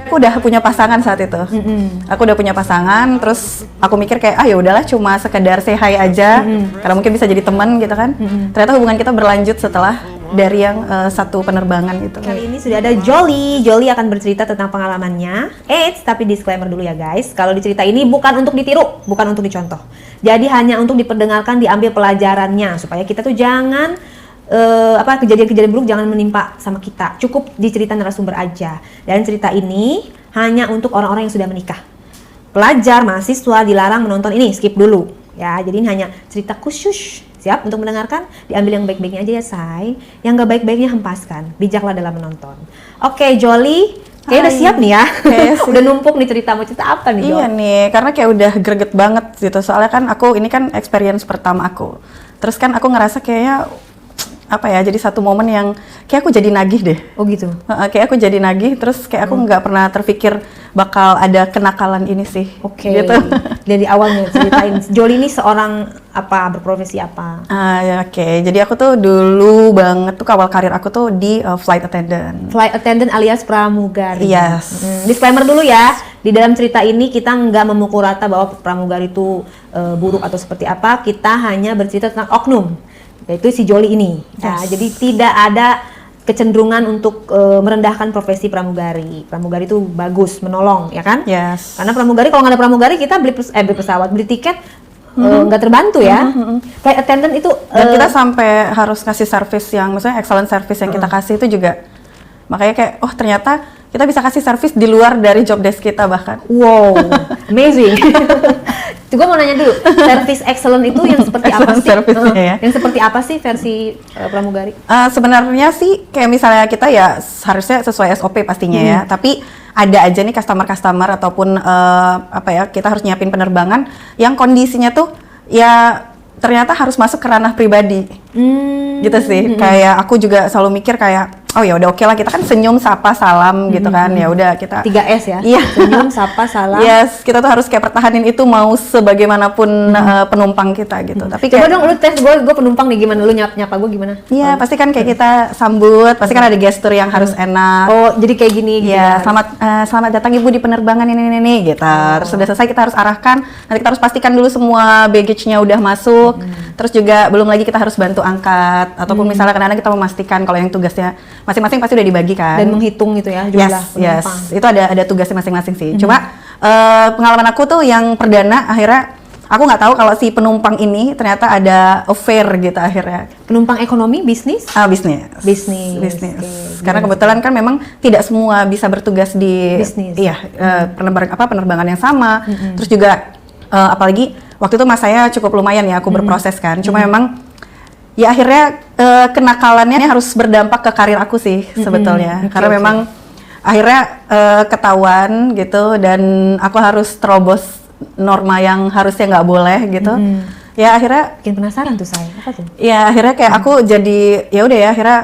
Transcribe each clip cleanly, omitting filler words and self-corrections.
aku udah punya pasangan saat itu. Aku udah punya pasangan, terus aku mikir kayak ya udahlah cuma sekedar say hi aja, karena mungkin bisa jadi teman gitu kan. Ternyata hubungan kita berlanjut setelah dari yang satu penerbangan itu. Kali ini sudah ada Jolie. Jolie akan bercerita tentang pengalamannya. Tapi disclaimer dulu ya guys. Kalau di cerita ini bukan untuk ditiru, bukan untuk dicontoh. Jadi hanya untuk diperdengarkan, diambil pelajarannya supaya kita tuh jangan kejadian-kejadian buruk jangan menimpa sama kita. Cukup di cerita narasumber aja. Dan cerita ini hanya untuk orang-orang yang sudah menikah. Pelajar, mahasiswa dilarang menonton ini, skip dulu. Ya, jadi ini hanya cerita khusus. Siap untuk mendengarkan? Diambil yang baik-baiknya aja ya, say. Yang gak baik-baiknya hempaskan. Bijaklah dalam menonton. Oke, Jolie. Kayaknya udah siap nih ya. Udah numpuk nih cerita. Mau cerita apa nih, Iya nih, karena kayak udah greget banget gitu. Soalnya kan ini kan experience pertama aku. Terus kan aku ngerasa kayaknya jadi satu momen yang kayak aku jadi nagih deh. Oh gitu? Kayak aku jadi nagih, terus kayak aku nggak pernah terpikir bakal ada kenakalan ini sih. Oke. Gitu. Dari awalnya ceritain, Jolie ini seorang berprofesi apa? Oke. Jadi aku tuh dulu banget tuh awal karir aku tuh di flight attendant. Flight attendant alias pramugari. Yes. Disclaimer dulu ya, di dalam cerita ini kita nggak memukul rata bahwa pramugari itu buruk atau seperti apa. Kita hanya bercerita tentang oknum, yaitu si Jolie ini. Nah, jadi tidak ada kecenderungan untuk merendahkan profesi pramugari. Pramugari itu bagus, menolong, ya kan? Yes. Karena pramugari, kalau nggak ada pramugari kita beli pesawat, beli tiket nggak terbantu ya. Flight attendant itu dan kita sampai harus ngasih service yang maksudnya excellent service yang kita kasih itu juga. Makanya kayak ternyata kita bisa kasih service di luar dari job desk kita bahkan. Wow, amazing. Gue mau nanya dulu, service excellent itu yang seperti apa sih? Ya. Yang seperti apa sih versi pramugari? Sebenarnya sih kayak misalnya kita ya harusnya sesuai SOP pastinya ya. Tapi ada aja nih customer ataupun kita harus nyiapin penerbangan yang kondisinya tuh ya ternyata harus masuk ke ranah pribadi. Gitu sih. Kayak aku juga selalu mikir kayak ya udah oke lah, kita kan senyum, sapa, salam gitu kan. Ya udah kita 3S ya. Iya. Senyum, sapa, salam. Yes, kita tuh harus kayak pertahanin itu mau sebagaimanapun penumpang kita gitu. Tapi coba kayak, dong lu tes gue penumpang nih, gimana lu nyapa gue gimana? Iya, pasti kan kayak kita sambut, pasti kan ada gestur yang harus enak. Oh, jadi kayak gini gitu. Iya, selamat datang Ibu di penerbangan ini gitu. Terus sudah selesai kita harus arahkan, nanti kita harus pastikan dulu semua baggage-nya udah masuk. Terus juga belum lagi kita harus bantu angkat ataupun misalnya kadang-kadang kita memastikan kalau yang tugasnya masing-masing pasti udah dibagi kan. Dan menghitung gitu ya jumlah penumpang. Yes, itu ada tugasnya masing-masing sih. Cuma pengalaman aku tuh yang perdana akhirnya aku nggak tahu kalau si penumpang ini ternyata ada affair gitu akhirnya. Penumpang ekonomi, bisnis? Bisnis. Okay. Karena kebetulan kan memang tidak semua bisa bertugas di bisnis. Penerbangan yang sama. Terus juga apalagi waktu itu mas saya cukup lumayan ya aku berproses kan. Cuma memang ya akhirnya kenakalannya harus berdampak ke karir aku sih sebetulnya. Karena memang akhirnya ketahuan gitu dan aku harus terobos norma yang harusnya nggak boleh gitu. Ya akhirnya bikin penasaran tuh saya. Apa tuh? Ya akhirnya kayak aku jadi ya udah ya akhirnya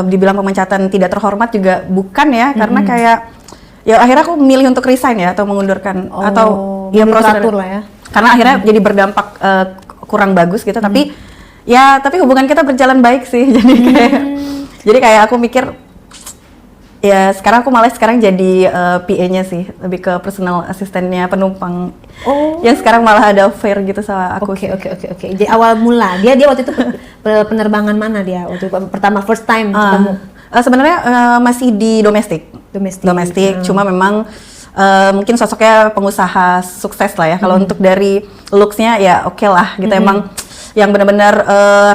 dibilang pemecatan tidak terhormat juga bukan ya, karena kayak ya akhirnya aku memilih untuk resign ya atau mengundurkan atau ya prosedur lah ya. Karena akhirnya jadi berdampak kurang bagus gitu, tapi hubungan kita berjalan baik sih. Jadi kayak aku mikir ya sekarang aku malah jadi PA-nya sih, lebih ke personal assistant-nya penumpang. Yang sekarang malah ada affair gitu sama aku. Oke. Jadi awal mula dia waktu itu penerbangan mana dia waktu pertama first time ketemu? Sebenarnya masih di domestik. Cuma memang mungkin sosoknya pengusaha sukses lah ya. Kalau untuk dari looks-nya ya oke lah gitu. Emang yang benar-benar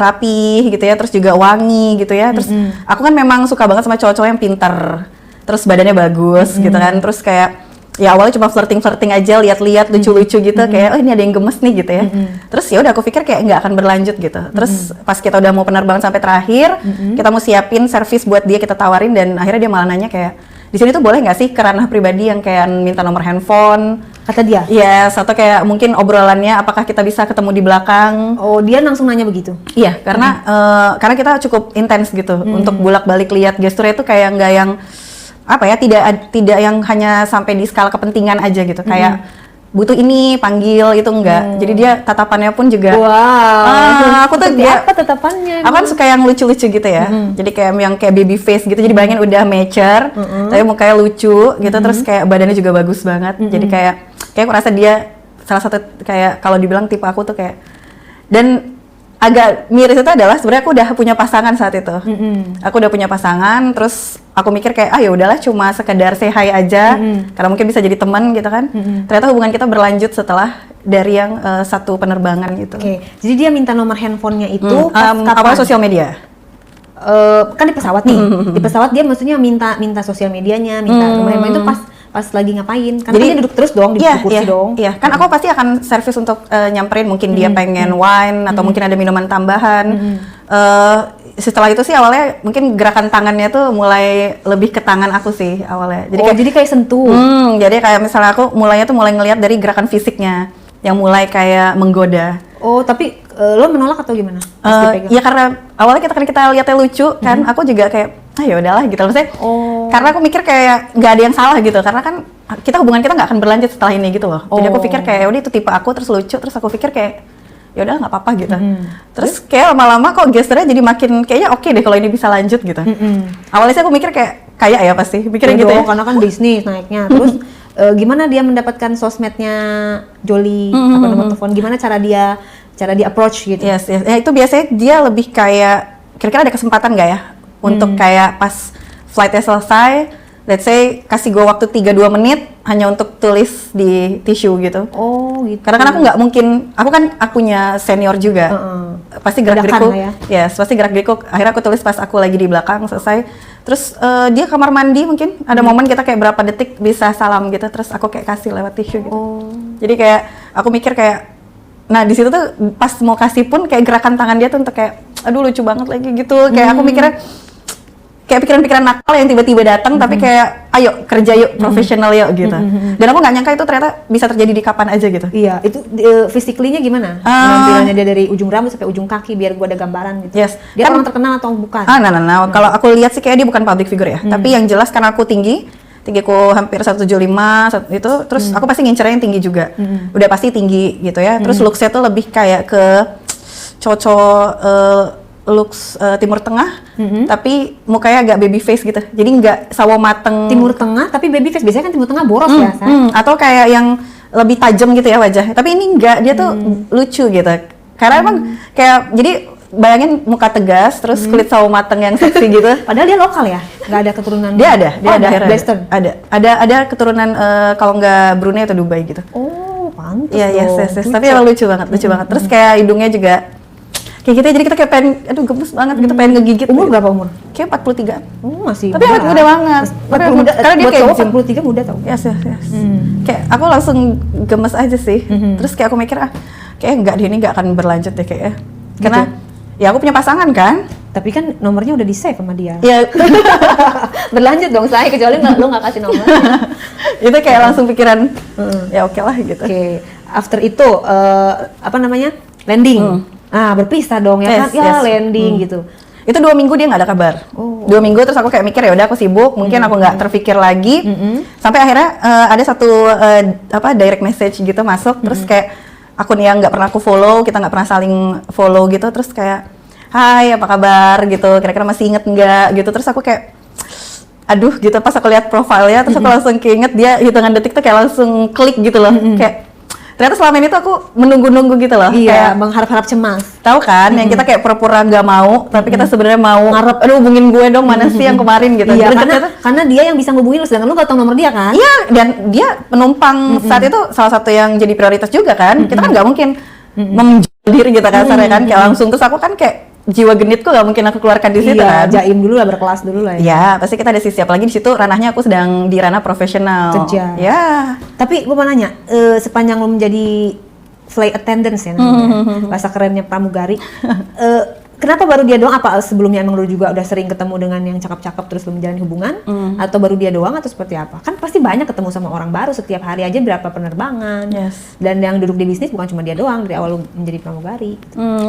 rapi gitu ya, terus juga wangi gitu ya. Terus aku kan memang suka banget sama cowok-cowok yang pinter, terus badannya bagus gitu kan. Terus kayak ya awalnya cuma flirting aja, lihat-lihat lucu-lucu gitu, kayak ini ada yang gemes nih gitu ya. Terus ya udah aku pikir kayak nggak akan berlanjut gitu. Terus pas kita udah mau penerbangan sampai terakhir, kita mau siapin servis buat dia, kita tawarin, dan akhirnya dia malah nanya kayak, di sini tuh boleh nggak sih ke ranah pribadi yang kayak minta nomor handphone? Kata dia? Yes, atau kayak mungkin obrolannya apakah kita bisa ketemu di belakang? Oh, dia langsung nanya begitu? Iya, karena kita cukup intens gitu untuk bolak-balik lihat gesturnya itu kayak nggak yang tidak yang hanya sampai di skala kepentingan aja gitu. Kayak butuh ini panggil itu enggak. Jadi dia tatapannya pun juga aku tuh Seperti dia apa tatapannya? aku kan suka yang lucu-lucu gitu ya. Jadi kayak yang kayak baby face gitu. Jadi bayangin udah mature, tapi mukanya lucu gitu, terus kayak badannya juga bagus banget. Jadi kayak aku rasa dia salah satu kayak kalau dibilang tipe aku tuh kayak, dan agak miris itu adalah sebenarnya aku udah punya pasangan saat itu. Aku udah punya pasangan, terus aku mikir kayak ya udahlah cuma sekedar say hi aja, karena mungkin bisa jadi teman gitu kan. Ternyata hubungan kita berlanjut setelah dari yang satu penerbangan gitu. Oke, jadi dia minta nomor handphonenya itu pas kapan? Awalnya sosial media. Kan di pesawat nih, di pesawat dia maksudnya minta sosial medianya, minta nomor handphone itu pas lagi ngapain? Karena Jadi dia duduk terus dong di kursi dong. Iya, kan aku pasti akan servis untuk nyamperin mungkin dia pengen wine atau mungkin ada minuman tambahan. Setelah itu sih awalnya mungkin gerakan tangannya tuh mulai lebih ke tangan aku sih awalnya. Jadi kayak sentuh. Jadi kayak misalnya aku mulai ngelihat dari gerakan fisiknya yang mulai kayak menggoda. Oh, tapi lo menolak atau gimana? Ya karena awalnya kita lihatnya lucu kan, aku juga kayak ya udahlah gitu maksudnya. Karena aku mikir kayak nggak ada yang salah gitu, karena kan hubungan kita nggak akan berlanjut setelah ini gitu loh. Jadi aku pikir kayak udah itu tipe aku, terus lucu, terus aku pikir kayak ya udah nggak apa-apa gitu. Terus kayak lama-lama kok gesturnya jadi makin kayaknya oke deh kalau ini bisa lanjut gitu. Awalnya sih aku mikir kayak ya pasti mikirnya gitu ya. Karena kan bisnis naiknya. Terus gimana dia mendapatkan sosmednya Jolie, apa nomor telepon? Gimana cara dia approach gitu? Yes. Ya, itu biasanya dia lebih kayak kira-kira ada kesempatan nggak ya untuk kayak pas flightnya selesai, let's say kasih gue waktu 3-2 menit hanya untuk tulis di tisu gitu. Oh gitu. Karena kan aku nggak mungkin, aku kan akunya senior juga, pasti gerak-gerikku, pasti gerak-gerikku. Akhirnya aku tulis pas aku lagi di belakang selesai. Terus dia kamar mandi mungkin ada momen kita kayak berapa detik bisa salam gitu, terus aku kayak kasih lewat tisu gitu. Jadi kayak aku mikir kayak, nah di situ tuh pas mau kasih pun kayak gerakan tangan dia tuh untuk kayak, aduh lucu banget lagi gitu. Kayak aku mikirnya kayak pikiran-pikiran nakal yang tiba-tiba datang, tapi kayak ayo kerja yuk, profesional yuk gitu. Dan aku nggak nyangka itu ternyata bisa terjadi di kapan aja gitu. Iya, itu physically-nya gimana? Penampilannya dia dari ujung rambut sampai ujung kaki biar gua ada gambaran gitu. Yes. Dia orang terkenal atau bukan? Nah. Kalau aku lihat sih kayak dia bukan public figure ya. Tapi yang jelas karena aku tinggiku hampir 175 itu, terus aku pasti ngincernya yang tinggi juga. Udah pasti tinggi gitu ya. Terus looks-nya tuh lebih kayak ke cocok looks Timur Tengah, tapi mukanya agak baby face gitu. Jadi nggak sawo mateng. Timur Tengah tapi baby face, biasanya kan Timur Tengah boros ya, atau kayak yang lebih tajam gitu ya wajah. Tapi ini enggak, dia tuh lucu gitu. Karena emang kayak, jadi bayangin muka tegas, terus kulit sawo mateng yang seksi gitu. Padahal dia lokal ya, nggak ada keturunan. Dia ada Western. Ada keturunan kalau nggak Brunei atau Dubai gitu. Oh, pantes. Iya, yes. Tapi emang lucu banget. Terus kayak hidungnya juga kayak gitu, jadi kita kayak pengen, aduh gemes banget gitu, pengen ngegigit. Umur berapa umur? Kayak 43. Masih tapi awet muda banget. Karena dia kayak 43 muda tau. Yes. Kayak aku langsung gemes aja sih. Terus kayak aku mikir kayak enggak, dia ini nggak akan berlanjut deh kayaknya. Karena ya aku punya pasangan kan. Tapi kan nomornya udah di-save sama dia. Iya. Berlanjut dong saya, kecuali lo nggak kasih nomor. Itu kayak langsung pikiran, ya oke lah gitu. Oke. After itu landing. Berpisah dong ya kan? Ya landing gitu. Itu 2 minggu dia nggak ada kabar. 2 minggu terus aku kayak mikir ya udah aku sibuk, mungkin aku nggak terpikir lagi. Sampai akhirnya ada satu direct message gitu masuk, terus kayak akun yang nggak pernah aku follow, kita nggak pernah saling follow gitu, terus kayak hai apa kabar gitu, kira-kira masih inget nggak gitu. Terus aku kayak aduh gitu, pas aku lihat profilnya terus aku langsung keinget dia, hitungan detik tuh kayak langsung klik gitu loh. Kayak ternyata selama ini tuh aku menunggu-nunggu gitu loh. Iya, kayak mengharap-harap cemas. Tahu kan, yang kita kayak pura-pura nggak mau, tapi kita sebenarnya mau ngarep, aduh hubungin gue dong, mana sih yang kemarin gitu. Iya, karena dia yang bisa ngubungin lu, sedangkan lu nggak tahu nomor dia kan? Iya, dan dia penumpang saat itu salah satu yang jadi prioritas juga kan. Kita kan nggak mungkin menjual diri gitu kasarnya kan, kayak langsung. Terus aku kan kayak jiwa genitku nggak mungkin aku keluarkan di situ kan. Jaim dulu lah, berkelas dulu lah ya. Ya, pasti kita ada sisi, apalagi di situ ranahnya aku sedang di ranah profesional. Kerja. Ya. Tapi gue mau nanya, sepanjang lo menjadi flight attendants ya namanya, bahasa kerennya pramugari. Kenapa baru dia doang? Apa sebelumnya emang lu juga udah sering ketemu dengan yang cakep-cakep terus lu menjalin hubungan? Atau baru dia doang atau seperti apa? Kan pasti banyak ketemu sama orang baru setiap hari aja, berapa penerbangan. Dan yang duduk di bisnis bukan cuma dia doang dari awal lu menjadi pramugari.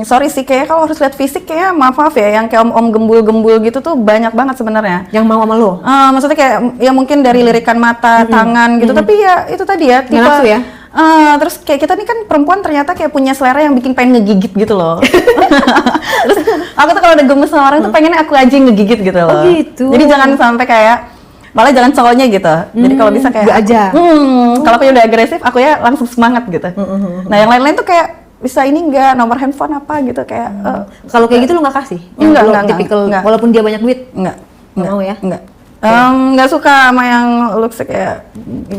Sorry sih, kayak kalau harus lihat fisik kayak maaf ya, yang kayak om-om gembul-gembul gitu tuh banyak banget sebenarnya. Yang mau sama lo? Maksudnya kayak ya mungkin dari lirikan mata, tangan gitu, tapi ya itu tadi ya tipe. Nafsu ya? Terus kayak kita nih kan perempuan ternyata kayak punya selera yang bikin pengen ngegigit gitu loh. Terus aku tuh kalau udah gemes sama orang tuh pengennya aku aja yang ngegigit gitu loh. Oh gitu. Jadi jangan sampai kayak malah jangan cowoknya gitu. Jadi kalau bisa kayak gua aja. Kalau aku udah agresif, aku ya langsung semangat gitu. Nah yang lain-lain tuh kayak bisa ini enggak, nomor handphone apa gitu kayak. Kalau kayak gitu lu nggak kasih? Enggak, Tipikal enggak. walaupun dia banyak duit. Enggak Nggak mau ya? Enggak. Nggak suka sama yang looks kayak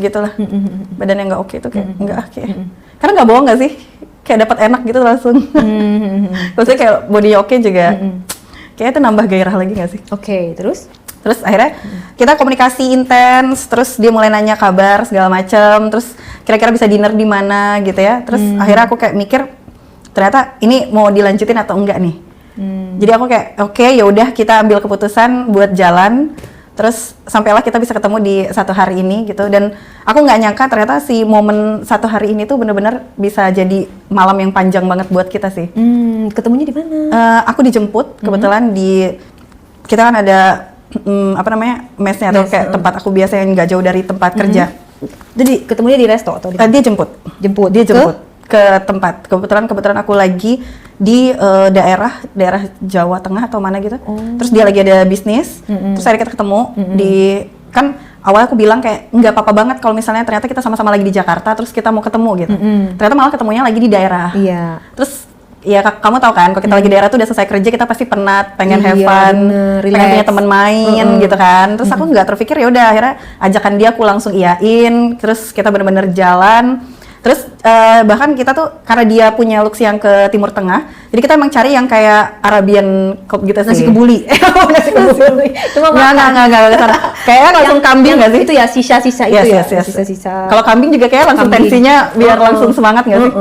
gitulah. Badannya nggak oke tuh kayak enggak kayak. Karena nggak bohong nggak sih? Kayak dapat enak gitu langsung. Terusnya kayak body oke juga. Kayaknya itu nambah gairah lagi nggak sih? Oke, terus? Terus akhirnya kita komunikasi intens, terus dia mulai nanya kabar segala macam, terus kira-kira bisa dinner di mana gitu ya. Terus akhirnya aku kayak mikir ternyata ini mau dilanjutin atau enggak nih. Jadi aku kayak oke, ya udah kita ambil keputusan buat jalan. Terus sampailah kita bisa ketemu di satu hari ini gitu, dan aku nggak nyangka ternyata si momen satu hari ini tuh bener-bener bisa jadi malam yang panjang banget buat kita sih. Ketemunya di mana? Aku dijemput kebetulan kita kan ada apa namanya mesnya atau kayak tempat aku biasa yang nggak jauh dari tempat kerja. Jadi ketemunya di resto atau di Dia jemput. Dia jemput ke tempat. Kebetulan aku lagi di daerah Jawa Tengah atau mana gitu. Terus dia lagi ada bisnis. Terus akhirnya kita ketemu kan awalnya aku bilang kayak nggak apa-apa banget kalau misalnya ternyata kita sama-sama lagi di Jakarta terus kita mau ketemu gitu. Ternyata malah ketemunya lagi di daerah. Iya. Terus ya kamu tahu kan kalau kita lagi di daerah tuh udah selesai kerja kita pasti penat, pengen have fun, pengen punya teman main gitu kan. Terus aku nggak terpikir, ya udah akhirnya ajakan dia aku langsung iyain. Terus kita bener-bener jalan. Terus bahkan kita tuh karena dia punya looks yang ke Timur Tengah, jadi kita emang cari yang kayak Arabian gitu sih. Nasi kebuli. Nasi kebuli. Cuma nggak kesana. Kayaknya langsung kambing nggak sih? Itu ya sisa-sisa itu ya. Sisa-sisa. Kalau kambing juga kayak langsung tensinya biar langsung semangat nggak sih?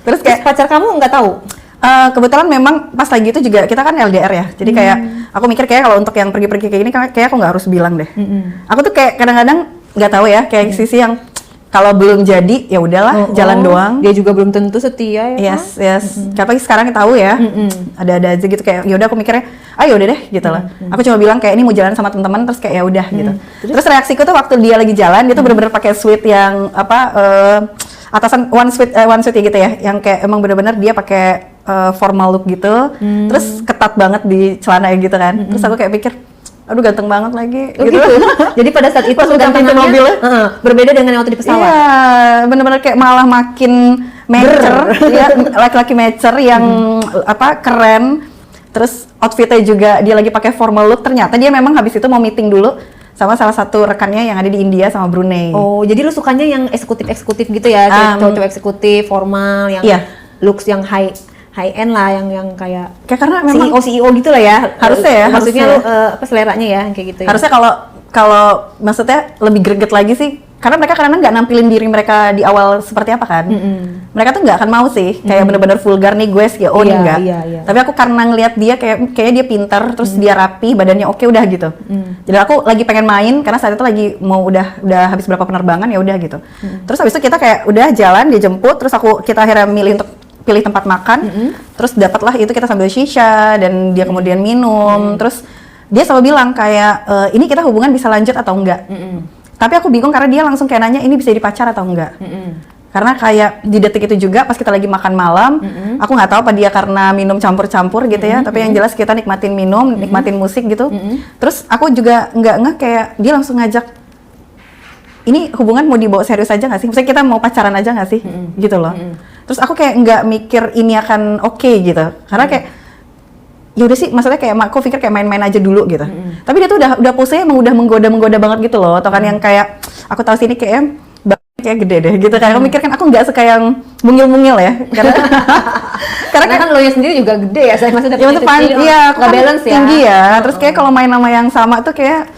Terus kayak pacar kamu nggak tahu? Kebetulan memang pas lagi itu juga kita kan LDR ya, jadi kayak aku mikir kayak kalau untuk yang pergi-pergi kayak gini kayak aku nggak harus bilang deh. Aku tuh kayak kadang-kadang nggak tahu ya, kayak sisi yang kalau belum jadi ya udahlah jalan doang. Dia juga belum tentu setia ya. Yes. Tapi sekarang tahu ya, ada aja gitu kayak ya udah aku mikirnya, ya udah deh gitu lah. Aku cuma bilang kayak ini mau jalan sama teman-teman terus kayak ya udah gitu. Terus reaksiku tuh waktu dia lagi jalan dia tuh bener-bener pakai sweat yang atasan one sweat ya gitu ya, yang kayak emang bener-bener dia pakai formal look gitu, terus ketat banget di celana gitu kan. Terus aku kayak pikir, aduh ganteng banget lagi gitu. Jadi pada saat itu gantengannya mobilnya berbeda dengan yang waktu di pesawat. Iya, bener-bener kayak malah makin mature ya, laki-laki mature yang keren. Terus outfitnya juga dia lagi pakai formal look. Ternyata dia memang habis itu mau meeting dulu sama salah satu rekannya yang ada di India sama Brunei. Oh, jadi lu sukanya yang eksekutif gitu ya, cowok-cowok eksekutif, formal, yang looks yang high end lah, yang kayak karena memang CEO gitu lah ya. Harusnya ya. Maksudnya lu seleranya ya kayak gitu ya. Harusnya kalau maksudnya lebih greget lagi sih. Karena mereka kadang-kadang nggak nampilin diri mereka di awal seperti apa kan. Mereka tuh nggak akan mau sih kayak bener-bener vulgar nih gue sih, enggak. Iya. Tapi aku karena ngelihat dia kayaknya dia pintar, terus dia rapi, badannya oke, udah gitu. Jadi aku lagi pengen main karena saat itu lagi mau udah habis berapa penerbangan, ya udah gitu. Terus habis itu kita kayak udah jalan, dia jemput, terus kita akhirnya pilih tempat makan, terus dapatlah itu kita sambil shisha dan dia kemudian minum, terus dia selalu bilang kayak ini kita hubungan bisa lanjut atau enggak. Tapi aku bingung karena dia langsung kayak nanya ini bisa jadi pacar atau enggak. Karena kayak di detik itu juga pas kita lagi makan malam, aku nggak tahu apa dia karena minum campur-campur gitu ya, tapi yang jelas kita nikmatin minum, nikmatin musik gitu. Terus aku juga nggak kayak dia langsung ngajak, ini hubungan mau dibawa serius aja nggak sih? Maksudnya kita mau pacaran aja nggak sih? Gitu loh. Terus aku kayak nggak mikir ini akan oke gitu, karena kayak ya udah sih, maksudnya kayak aku pikir kayak main-main aja dulu gitu. Tapi dia tuh udah pose emang udah menggoda banget gitu loh. Atau kan yang kayak aku tahu sini kayak gede deh gitu kan. Aku mikir kan aku nggak suka yang mungil-mungil ya. Karena kan lo nya sendiri juga gede ya, saya maksudnya kecil. Iya, aku kan balance ya. Tinggi ya. Terus kayak kalau main sama yang sama tuh kayak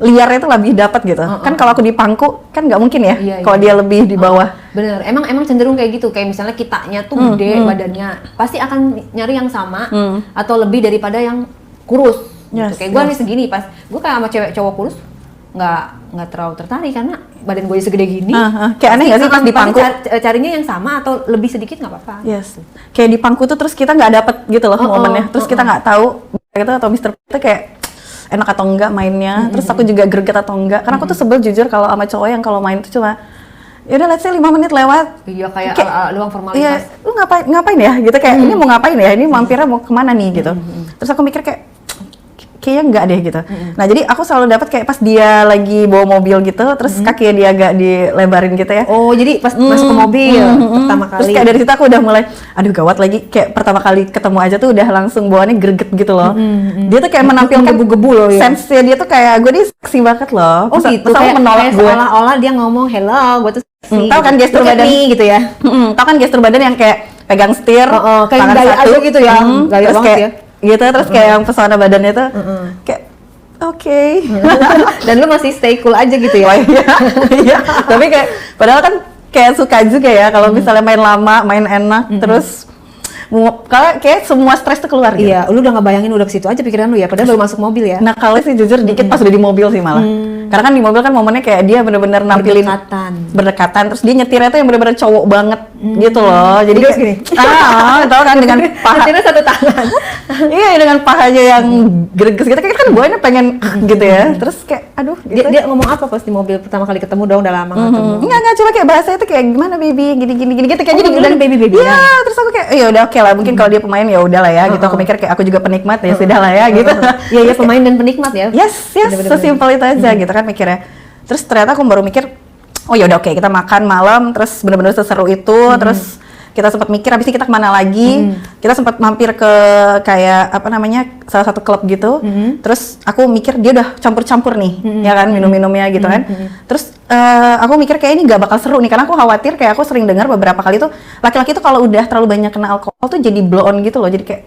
liarnya tuh lebih dapat gitu. Kan kalau aku di pangku kan nggak mungkin ya kalau dia lebih di bawah. Bener, emang cenderung kayak gitu. Kayak misalnya kitanya tuh gede badannya, pasti akan nyari yang sama atau lebih daripada yang kurus. Gitu. Kayak gue nih segini, pas gue kayak sama cewek cowok kurus nggak terlalu tertarik karena badan gue segede gini. Kayak aneh nggak sih pas di pangku? Carinya yang sama atau lebih sedikit nggak apa-apa. Yes. Kayak di pangku tuh terus kita nggak dapet gitu loh momennya. Terus kita nggak tahu gitu atau Mr. itu kayak enak atau enggak mainnya. Terus aku juga greget atau enggak. Karena aku tuh sebel jujur kalau sama cowok yang kalau main tuh cuma ya udah let's say 5 menit lewat. Iya kayak doang formalitas. Iya, lu ngapain ya gitu kayak ini mau ngapain ya, ini mampirnya mau kemana nih gitu. Terus aku mikir kayaknya enggak deh gitu. Nah jadi aku selalu dapat kayak pas dia lagi bawa mobil gitu, terus kakinya dia agak dilebarin gitu ya. Oh jadi pas masuk ke mobil pertama kali. Terus kayak dari situ aku udah mulai, aduh gawat lagi, kayak pertama kali ketemu aja tuh udah langsung bawaannya greget gitu loh. Dia tuh kayak menampilkan gebu-gebu loh ya. sense-nya dia tuh kayak gue nih seksi banget loh. Oh gitu, kayak menolak gue. Seolah-olah dia ngomong hello, gue tuh seksi. Tahu kan gestur badan gitu ya. Tahu kan gestur badan yang kayak pegang setir, kayak gaya aja gitu ya. Gaya terus banget kayak, ya. Gitu terus kayak yang pesona badannya tuh kayak oke. Dan lu masih stay cool aja gitu ya. Iya. Tapi kayak padahal kan kayak suka juga ya kalau misalnya main lama, main enak terus kalau kayak semua stres tuh keluar gitu. Iya, lu udah ngebayangin udah ke situ aja pikiran lu ya, padahal baru masuk mobil ya. Nah, kalau sih jujur dikit pas udah di mobil sih malah. Karena kan di mobil kan momennya kayak dia bener-bener nampilin berdekatan, terus dia nyetirnya tuh yang bener-bener cowok banget gitu loh. Jadi kayak gini. Tau kan dengan paha. Nyetirnya satu tangan. Iya, dengan pahanya yang greges gitu kayak kan gue pengen gitu ya. Terus kayak aduh gitu. Dia ngomong apa pas di mobil pertama kali ketemu dong, udah lama ketemu. Enggak, cuma kayak bahasanya tuh kayak gimana baby, gini gitu kayak jadi baby. Iya, terus aku kayak ya udah oke lah, mungkin kalau dia pemain ya udah lah ya gitu. Aku mikir kayak aku juga penikmat ya sudah lah ya gitu. Iya, pemain dan penikmat ya. Yes, sesimpel itu aja gitu kan mikirnya. Terus ternyata aku baru mikir, oh ya udah oke, kita makan malam, terus benar-benar seseru itu, terus kita sempat mikir habis itu kita kemana lagi. Kita sempat mampir ke kayak apa namanya salah satu klub gitu. Terus aku mikir dia udah campur-campur nih, ya kan minum-minumnya gitu kan. Terus aku mikir kayak ini nggak bakal seru nih karena aku khawatir kayak aku sering dengar beberapa kali tuh laki-laki tuh kalau udah terlalu banyak kena alkohol tuh jadi blow on gitu loh. Jadi kayak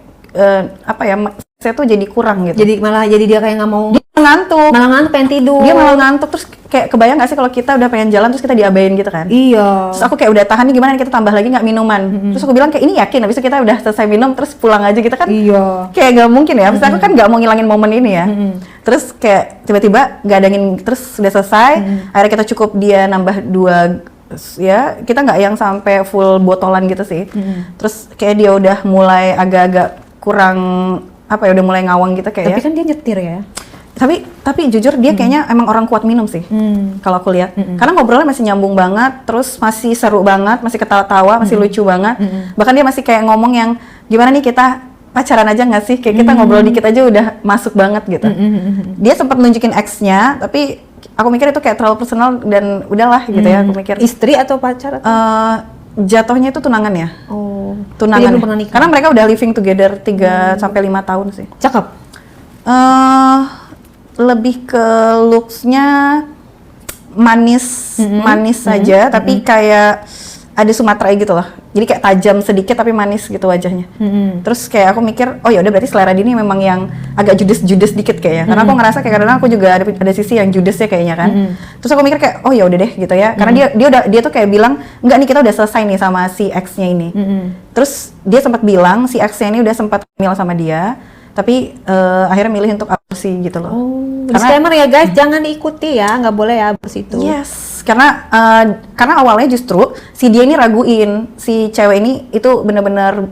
apa ya, saya tuh jadi kurang gitu. Jadi malah jadi dia kayak nggak mau. Malah ngantuk pengen tidur. Dia malah ngantuk terus kayak kebayang gak sih kalau kita udah pengen jalan terus kita diabain gitu kan? Iya. Terus aku kayak udah tahan nih gimana kita tambah lagi nggak minuman. Terus aku bilang kayak ini yakin habis itu kita udah selesai minum terus pulang aja kita kan? Iya. Kayak nggak mungkin ya. Misalnya aku kan nggak mau ngilangin momen ini ya. Terus kayak tiba-tiba nggak ada angin terus udah selesai. Akhirnya kita cukup dia nambah 2 ya kita nggak yang sampai full botolan gitu sih. Terus kayak dia udah mulai agak-agak kurang apa ya udah mulai ngawang gitu kayak. Tapi kan dia nyetir ya. Tapi jujur dia kayaknya emang orang kuat minum sih kalau aku lihat karena ngobrolnya masih nyambung banget terus masih seru banget masih ketawa-tawa masih lucu banget bahkan dia masih kayak ngomong yang gimana nih kita pacaran aja nggak sih kayak kita ngobrol dikit aja udah masuk banget gitu dia sempat nunjukin ex-nya tapi aku mikir itu kayak terlalu personal dan udahlah gitu ya aku mikir istri atau pacar atau? Jatuhnya itu tunangan ya tunangan belum pernah nikah. Karena mereka udah living together 3 sampai 5 tahun sih Cakep. Lebih ke looks-nya manis saja tapi kayak ada Sumatera gitu loh. Jadi kayak tajam sedikit tapi manis gitu wajahnya. Terus kayak aku mikir, oh ya udah berarti selera dia ini memang yang agak judes dikit kayaknya. Karena aku ngerasa kayak kadang aku juga ada sisi yang judes ya kayaknya kan. Terus aku mikir kayak oh ya udah deh gitu ya. Karena dia tuh kayak bilang, "Enggak nih kita udah selesai nih sama si ex-nya ini." Terus dia sempat bilang si ex-nya ini udah sempat hamil sama dia. Tapi akhirnya milih untuk aborsi gitu loh. Disclaimer ya guys, jangan diikuti ya, nggak boleh ya aborsi itu. Yes, karena awalnya justru si dia ini raguin si cewek ini itu benar-benar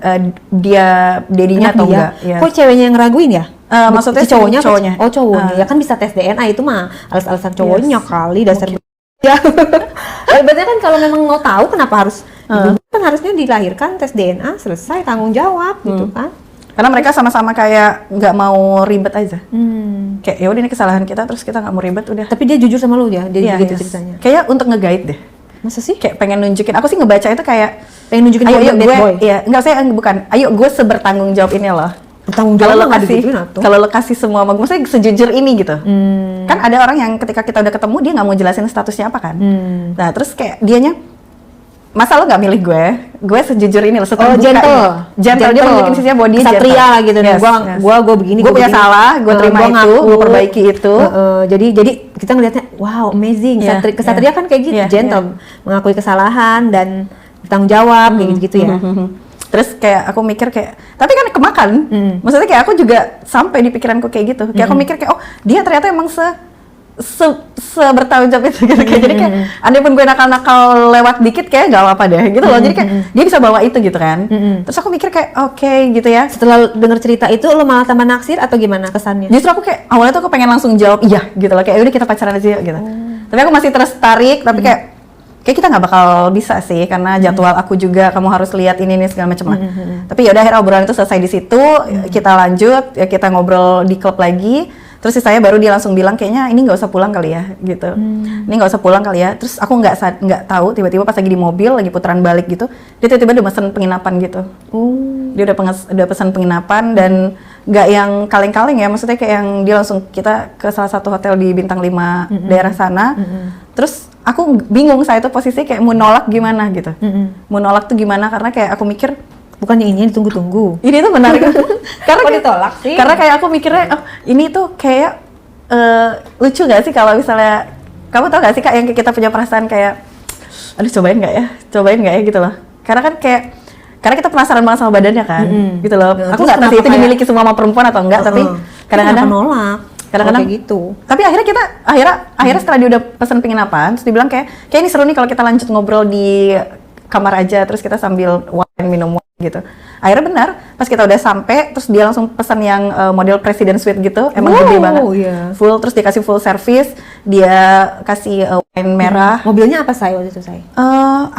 dia dedinya atau enggak. Yes. Kok ceweknya yang ngeraguin ya? Maksudnya si cowoknya? Oh cowoknya, ya kan bisa tes DNA itu mah alasan cowoknya kali dasar. Ya, berarti kan kalau memang mau tahu kenapa harus kan harusnya dilahirkan tes DNA selesai tanggung jawab gitu kan. Karena mereka sama-sama kayak nggak mau ribet aja. Kayak ya udah ini kesalahan kita terus kita nggak mau ribet udah. Tapi dia jujur sama lu ya, dia gitu ceritanya. Kayak untuk nge-guide deh. Masa sih? Kayak pengen nunjukin. Aku sih ngebaca itu kayak pengen nunjukin ayo bad boy. Iya, enggak saya bukan. Ayo gue sebertanggung jawab ini loh. Bertanggung jawab kalau lo kasih semua, maksudnya sejujur ini gitu. Kan ada orang yang ketika kita udah ketemu dia nggak mau jelasin statusnya apa kan. Nah terus kayak dianya masa lo nggak milih gue sejujur ini loh, gentle dia nunjukin sisinya bahwa dia satria lah gitu. Gue begini, gue punya salah, gue terima itu, gue perbaiki itu. Jadi kita ngelihatnya wow amazing. Kesatria kan kayak gitu, gentle, mengakui kesalahan dan bertanggung jawab kayak gitu ya. Terus kayak aku mikir kayak, tapi kan kemakan. Maksudnya kayak aku juga sampai di pikiranku kayak gitu. Kayak aku mikir kayak, oh dia ternyata emang bertanggung jawab itu gitu. Jadi kayak, andai pun gue nakal-nakal lewat dikit kayak gak apa-apa deh gitu loh. Jadi kayak dia bisa bawa itu gitu kan. Terus aku mikir kayak, oke, gitu ya. Setelah denger cerita itu lo malah tambah naksir atau gimana kesannya? Justru aku kayak, awalnya tuh aku pengen langsung jawab iya gitu loh. Kayak udah kita pacaran aja gitu. Tapi aku masih terus tarik, tapi kayak kayak kita nggak bakal bisa sih karena jadwal aku juga kamu harus lihat ini segala macam lah. Tapi ya udah akhirnya obrolan itu selesai di situ, kita lanjut ya kita ngobrol di klub lagi. Terus saya baru dia langsung bilang kayaknya ini nggak usah pulang kali ya gitu. Ini nggak usah pulang kali ya. Terus aku nggak tahu tiba-tiba pas lagi di mobil lagi putaran balik gitu, dia tiba-tiba udah pesen penginapan gitu. Dia udah pesan penginapan dan nggak yang kaleng-kaleng ya, maksudnya kayak yang dia langsung kita ke salah satu hotel di bintang 5 daerah sana. Terus aku bingung saat itu posisi kayak mau nolak gimana gitu. Mau nolak tuh gimana karena kayak aku mikir Bukannya ini yang ditunggu-tunggu. ini tuh menarik karena Kok ditolak sih? Karena kayak aku mikirnya ini tuh kayak lucu gak sih kalau misalnya kamu tau gak sih Kak yang kita punya perasaan kayak aduh cobain gak ya gitu loh. Karena kan karena kita penasaran banget sama badannya kan gitu loh. Ya, aku nggak tahu sih itu dimiliki semua sama perempuan atau enggak, tapi kadang-kadang nolak. Kadang-kadang kayak gitu. Tapi akhirnya setelah dia udah pesan penginapan, terus dibilang kayak ini seru nih kalau kita lanjut ngobrol di kamar aja, terus kita sambil wine minum wine gitu. Akhirnya benar, pas kita udah sampai, terus dia langsung pesan yang model President Suite gitu, emang gede banget, full, terus dikasih full service, dia kasih wine merah. Mobilnya apa saya waktu itu saya?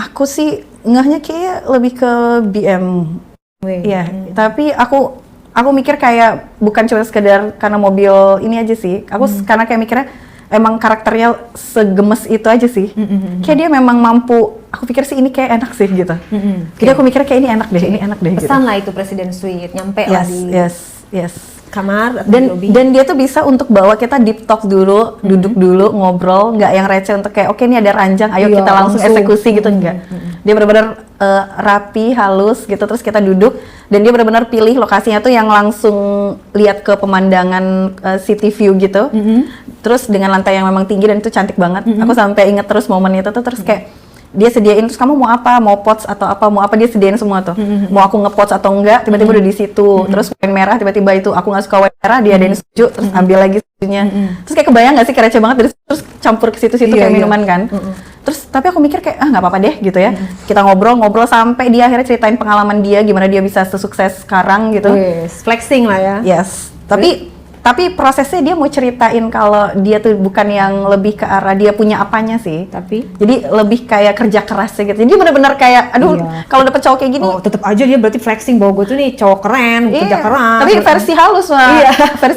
Aku sih ngehnya kayak lebih ke BM, ya. Tapi aku mikir kayak bukan cuma sekedar karena mobil ini aja sih, aku karena kayak mikirnya emang karakternya segemes itu aja sih. Kayak dia memang mampu, aku pikir sih ini kayak enak sih gitu. Jadi aku mikir kayak ini enak deh gitu. Pesan lah itu Presiden Suite, nyampe lah di kamar atau di lobby. Dan dia tuh bisa untuk bawa kita deep talk dulu, duduk dulu, ngobrol, nggak yang receh untuk kayak oke ini ada ranjang, ayo kita langsung eksekusi gitu, enggak. Dia benar-benar rapi, halus gitu, terus kita duduk dan dia benar-benar pilih lokasinya tuh yang langsung lihat ke pemandangan city view gitu. Terus dengan lantai yang memang tinggi dan itu cantik banget. Aku sampai inget terus momen itu tuh, terus kayak dia sediain, terus kamu mau apa, mau pots atau apa, mau apa, dia sediain semua tuh. Mau aku ngepots atau enggak, tiba-tiba udah di situ. Terus wine merah, tiba-tiba itu aku nggak suka wine merah, dia adain suju, terus ambil lagi sujunya. Terus kayak kebayang nggak sih receh banget, terus campur ke situ-situ kayak minuman kan. Terus tapi aku mikir kayak nggak apa-apa deh gitu ya. Kita ngobrol sampai dia akhirnya ceritain pengalaman dia gimana dia bisa sesukses sekarang gitu. Flexing lah ya. Yes. Tapi prosesnya dia mau ceritain kalau dia tuh bukan yang lebih ke arah dia punya apanya sih. Jadi lebih kayak kerja kerasnya gitu. Jadi benar-benar kayak aduh kalau dapet cowok kayak gini. Tetep aja dia berarti flexing bahwa gue tuh nih cowok keren, kerja keras. Tapi versi halus lah. Versi